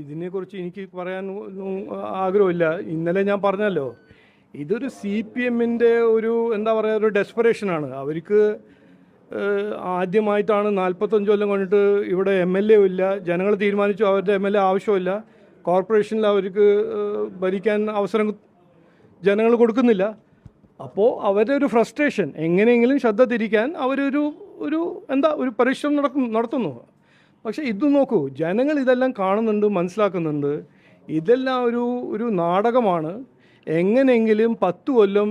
ഇതിനെക്കുറിച്ച് എനിക്ക് പറയാനൊന്നും ആഗ്രഹമില്ല. ഇന്നലെ ഞാൻ പറഞ്ഞല്ലോ, ഇതൊരു സി പി എമ്മിൻ്റെ ഒരു എന്താ പറയുക, ഒരു ഡെസ്പറേഷനാണ്. അവർക്ക് ആദ്യമായിട്ടാണ് 45 കൊല്ലം കൊണ്ടിട്ട് ഇവിടെ എം എൽ എ ഇല്ല. ജനങ്ങൾ തീരുമാനിച്ചു അവരുടെ എം എൽ എ ആവശ്യമില്ല. കോർപ്പറേഷനിൽ അവർക്ക് ഭരിക്കാൻ അവസരം ജനങ്ങൾ കൊടുക്കുന്നില്ല. അപ്പോൾ അവരുടെ ഒരു ഫ്രസ്ട്രേഷൻ, എങ്ങനെയെങ്കിലും ശ്രദ്ധ തിരിക്കാൻ അവരൊരു ഒരു എന്താ ഒരു പരിശ്രമം നടത്തുന്നു. പക്ഷേ ഇത് നോക്കൂ, ജനങ്ങൾ ഇതെല്ലാം കാണുന്നുണ്ട്, മനസ്സിലാക്കുന്നുണ്ട്. ഇതെല്ലാം ഒരു നാടകമാണ്. എങ്ങനെയെങ്കിലും 10 കൊല്ലം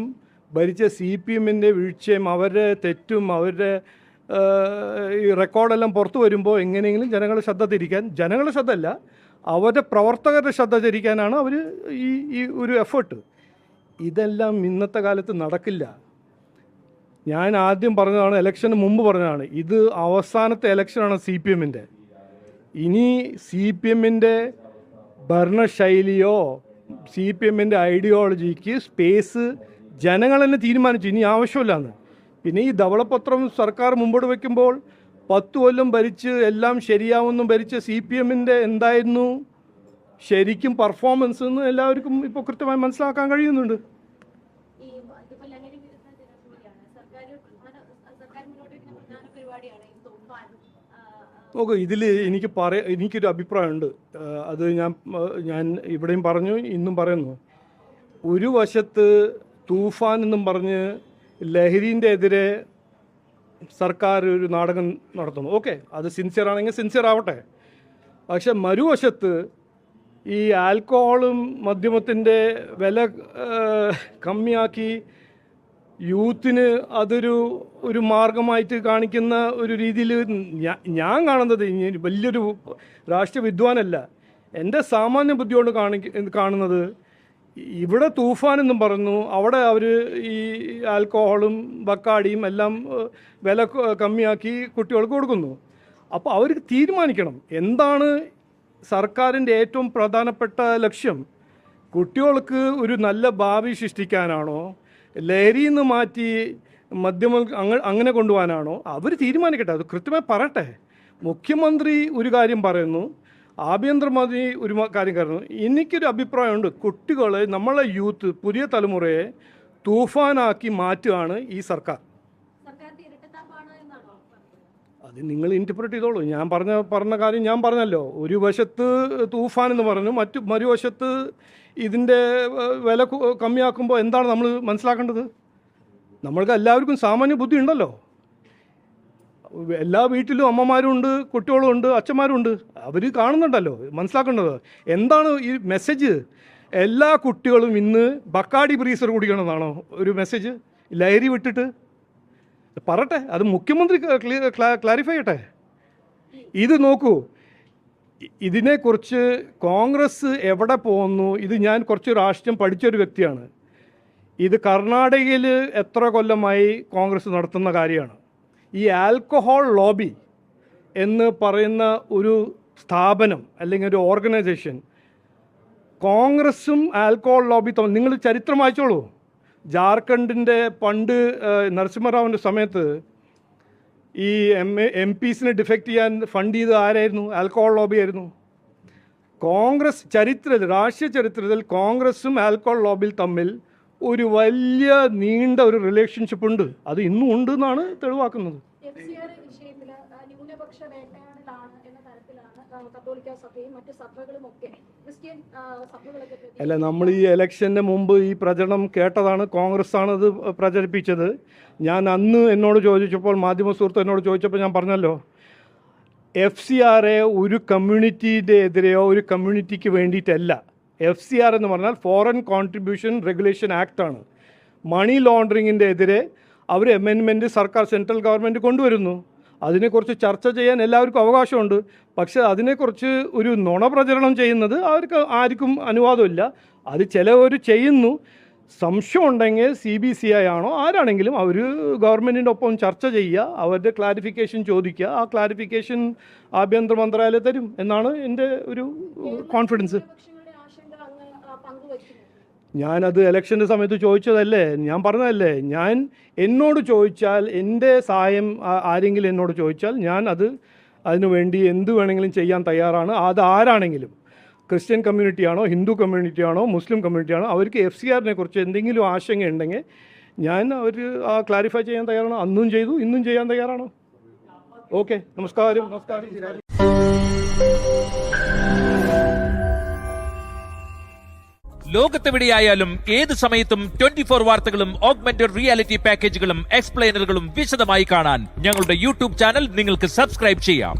ഭരിച്ച സി പി എമ്മിൻ്റെ വീഴ്ചയും അവരുടെ തെറ്റും അവരുടെ ഈ റെക്കോർഡെല്ലാം പുറത്തു വരുമ്പോൾ എങ്ങനെയെങ്കിലും ജനങ്ങളുടെ ശ്രദ്ധ തിരിക്കാൻ, ജനങ്ങളുടെ ശ്രദ്ധ അല്ല, അവരുടെ പ്രവർത്തകരുടെ ശ്രദ്ധ തിരിക്കാനാണ് അവർ ഈ ഒരു എഫേർട്ട്. ഇതെല്ലാം ഇന്നത്തെ കാലത്ത് നടക്കില്ല. ഞാൻ ആദ്യം പറഞ്ഞതാണ്, ഇലക്ഷന് മുമ്പ് പറഞ്ഞതാണ്, ഇത് അവസാനത്തെ ഇലക്ഷനാണ് സി പി എമ്മിൻ്റെ. ഇനി സി പി എമ്മിൻ്റെ ഭരണശൈലിയോ സി പി എമ്മിൻ്റെ ഐഡിയോളജിക്ക് സ്പേസ് ജനങ്ങൾ തന്നെ തീരുമാനിച്ചു, ഇനി ആവശ്യമില്ലാന്ന്. പിന്നെ ഈ ധവളപത്രം സർക്കാർ മുമ്പോട്ട് വയ്ക്കുമ്പോൾ 10 കൊല്ലം ഭരിച്ച് എല്ലാം ശരിയാവുമെന്നും ഭരിച്ച സി പി എമ്മിൻ്റെ എന്തായിരുന്നു ശരിക്കും പെർഫോമൻസ് എന്ന് എല്ലാവർക്കും ഇപ്പോൾ കൃത്യമായി മനസ്സിലാക്കാൻ കഴിയുന്നുണ്ട്. നോക്കൂ, ഇതിൽ എനിക്കൊരു അഭിപ്രായമുണ്ട്. അത് ഞാൻ ഇവിടെയും പറഞ്ഞു, ഇന്നും പറയുന്നു. ഒരു വശത്ത് തൂഫാൻ എന്നും പറഞ്ഞ് ലഹരിൻ്റെ എതിരെ സർക്കാർ ഒരു നാടകം നടത്തുന്നു. ഓക്കെ, അത് സിൻസിയർ ആണെങ്കിൽ സിൻസിയർ ആവട്ടെ. പക്ഷെ മറുവശത്ത് ഈ ആൽക്കഹോളും മദ്യമത്തിൻ്റെ വില കമ്മിയാക്കി യൂത്തിന് ഒരു മാർഗമായിട്ട് കാണിക്കുന്ന ഒരു രീതിയിൽ ഞാൻ കാണുന്നത്, വലിയൊരു രാഷ്ട്രീയ വിദ്വാനല്ല, എൻ്റെ സാമാന്യ ബുദ്ധിയോട് കാണുന്നത്, ഇവിടെ തൂഫാൻ എന്നും പറഞ്ഞു, അവിടെ അവർ ഈ ആൽക്കഹോളും ബക്കാടിയും എല്ലാം വില കമ്മിയാക്കി കുട്ടികൾക്ക് കൊടുക്കുന്നു. അപ്പോൾ അവർക്ക് തീരുമാനിക്കണം എന്താണ് സർക്കാരിൻ്റെ ഏറ്റവും പ്രധാനപ്പെട്ട ലക്ഷ്യം. കുട്ടികൾക്ക് ഒരു നല്ല ഭാവി സൃഷ്ടിക്കാനാണോ, ലഹരിയിൽ നിന്ന് മാറ്റി മദ്യമം അങ്ങനെ കൊണ്ടുപോകാനാണോ? അവർ തീരുമാനിക്കട്ടെ, അത് കൃത്യമായി പറയട്ടെ. മുഖ്യമന്ത്രി ഒരു കാര്യം പറയുന്നു, ആഭ്യന്തരമന്ത്രി ഒരു കാര്യം പറയുന്നു. എനിക്കൊരു അഭിപ്രായമുണ്ട്, കുട്ടികളെ, നമ്മളെ യൂത്ത്, പുതിയ തലമുറയെ തൂഫാനാക്കി മാറ്റുകയാണ് ഈ സർക്കാർ. അത് നിങ്ങൾ ഇൻറ്റർപ്രറ്റ് ചെയ്തോളൂ. ഞാൻ പറഞ്ഞ കാര്യം ഞാൻ പറഞ്ഞല്ലോ. ഒരു വശത്ത് തൂഫാൻ എന്ന് പറഞ്ഞു, മറുവശത്ത് ഇതിൻ്റെ വില കമ്മിയാക്കുമ്പോൾ എന്താണ് നമ്മൾ മനസ്സിലാക്കേണ്ടത്? നമ്മൾക്ക് എല്ലാവർക്കും സാമാന്യ ബുദ്ധി ഉണ്ടല്ലോ. എല്ലാ വീട്ടിലും അമ്മമാരും ഉണ്ട്, കുട്ടികളും ഉണ്ട്, അച്ഛന്മാരും ഉണ്ട്. അവർ കാണുന്നുണ്ടല്ലോ, മനസ്സിലാക്കേണ്ടത് എന്താണ് ഈ മെസ്സേജ്. എല്ലാ കുട്ടികളും ഇന്ന് ബക്കാടി ബ്രീസർ കുടിക്കണമെന്നാണോ ഒരു മെസ്സേജ്? ലഹരി വിട്ടിട്ട് പറട്ടെ, അത് മുഖ്യമന്ത്രി ക്ലാരിഫൈ ചെയ്യട്ടെ. ഇത് നോക്കൂ, ഇതിനെക്കുറിച്ച് കോൺഗ്രസ് എവിടെ പോകുന്നു, ഇത് ഞാൻ കുറച്ച് രാഷ്ട്രീയം പഠിച്ചൊരു വ്യക്തിയാണ്. ഇത് കർണാടകയിൽ എത്ര കൊല്ലമായി കോൺഗ്രസ് നടത്തുന്ന കാര്യമാണ്. ഈ ആൽക്കഹോൾ ലോബി എന്ന് പറയുന്ന ഒരു സ്ഥാപനം അല്ലെങ്കിൽ ഒരു ഓർഗനൈസേഷൻ, കോൺഗ്രസും ആൽക്കഹോൾ ലോബി നിങ്ങൾ ചരിത്രം വായിച്ചോളൂ. ജാർഖണ്ഡിൻ്റെ പണ്ട് നരസിംഹറാവുവിൻ്റെ സമയത്ത് ഈ എം.പിസിനെ ഡിഫെക്റ്റ് ചെയ്യാൻ ഫണ്ട് ചെയ്ത് ആരായിരുന്നു? ആൽക്കഹോൾ ലോബി ആയിരുന്നു. കോൺഗ്രസ് രാഷ്ട്രീയ ചരിത്രത്തിൽ കോൺഗ്രസും ആൽക്കഹോൾ ലോബിയിൽ തമ്മിൽ ഒരു വലിയ നീണ്ട ഒരു റിലേഷൻഷിപ്പ് ഉണ്ട്. അത് ഇന്നും ഉണ്ട് എന്നാണ് തെളിവാക്കുന്നത്. അല്ല, നമ്മൾ ഈ ഇലക്ഷൻ്റെ മുമ്പ് ഈ പ്രചരണം കേട്ടതാണ്. കോൺഗ്രസ് ആണ് അത് പ്രചരിപ്പിച്ചത്. ഞാൻ അന്ന് എന്നോട് ചോദിച്ചപ്പോൾ, മാധ്യമ സുഹൃത്ത് എന്നോട് ചോദിച്ചപ്പോൾ ഞാൻ പറഞ്ഞല്ലോ, FCR ഒരു കമ്മ്യൂണിറ്റിയുടെ എതിരെയോ ഒരു കമ്മ്യൂണിറ്റിക്ക് വേണ്ടിയിട്ടല്ല. FCR എന്ന് പറഞ്ഞാൽ ഫോറിൻ കോൺട്രിബ്യൂഷൻ റെഗുലേഷൻ ആക്റ്റാണ്. മണി ലോണ്ടറിങ്ങിൻ്റെ എതിരെ അവർ അമെൻമെൻറ്റ് സർക്കാർ സെൻട്രൽ ഗവൺമെൻറ് കൊണ്ടുവരുന്നു. അതിനെക്കുറിച്ച് ചർച്ച ചെയ്യാൻ എല്ലാവർക്കും അവകാശമുണ്ട്. പക്ഷേ അതിനെക്കുറിച്ച് ഒരു നുണ പ്രചരണം ചെയ്യുന്നത് ആർക്കും അനുവാദമില്ല. അത് ചിലവർ ചെയ്യുന്നു. സംശയം ഉണ്ടെങ്കിൽ CBCI ആണോ ആരാണെങ്കിലും അവർ ഗവൺമെൻറ്റിൻ്റെ ഒപ്പം ചർച്ച ചെയ്യുക, അവരുടെ ക്ലാരിഫിക്കേഷൻ ചോദിക്കുക. ആ ക്ലാരിഫിക്കേഷൻ ആഭ്യന്തര മന്ത്രാലയം തരും എന്നാണ് എൻ്റെ ഒരു കോൺഫിഡൻസ്. ഞാനത് ഇലക്ഷൻ്റെ സമയത്ത് ചോദിച്ചതല്ലേ, ഞാൻ പറഞ്ഞതല്ലേ. എന്നോട് ചോദിച്ചാൽ, എൻ്റെ സഹായം ആരെങ്കിലും എന്നോട് ചോദിച്ചാൽ ഞാൻ അതിനു വേണ്ടി എന്ത് വേണമെങ്കിലും ചെയ്യാൻ തയ്യാറാണ്, അത് ആരാണെങ്കിലും. ക്രിസ്ത്യൻ കമ്മ്യൂണിറ്റിയാണോ ഹിന്ദു കമ്മ്യൂണിറ്റിയാണോ മുസ്ലിം കമ്മ്യൂണിറ്റിയാണോ അവർക്ക് FCRനെ കുറിച്ച് എന്തെങ്കിലും ആശങ്ക ഉണ്ടെങ്കിൽ ഞാൻ ക്ലാരിഫൈ ചെയ്യാൻ തയ്യാറാണ്. അന്നും ചെയ്തു, ഇന്നും ചെയ്യാൻ തയ്യാറാണോ? ഓക്കെ, നമസ്കാരം. ലോകത്തെവിടെയായാലും ഏത് സമയത്തും 24 വാർത്തകളും ഓഗ്മെന്റഡ് റിയാലിറ്റി പാക്കേജുകളും എക്സ്പ്ലെയിനറുകളും വിശദമായി കാണാൻ ഞങ്ങളുടെ യൂട്യൂബ് ചാനൽ നിങ്ങൾക്ക് സബ്സ്ക്രൈബ് ചെയ്യാം.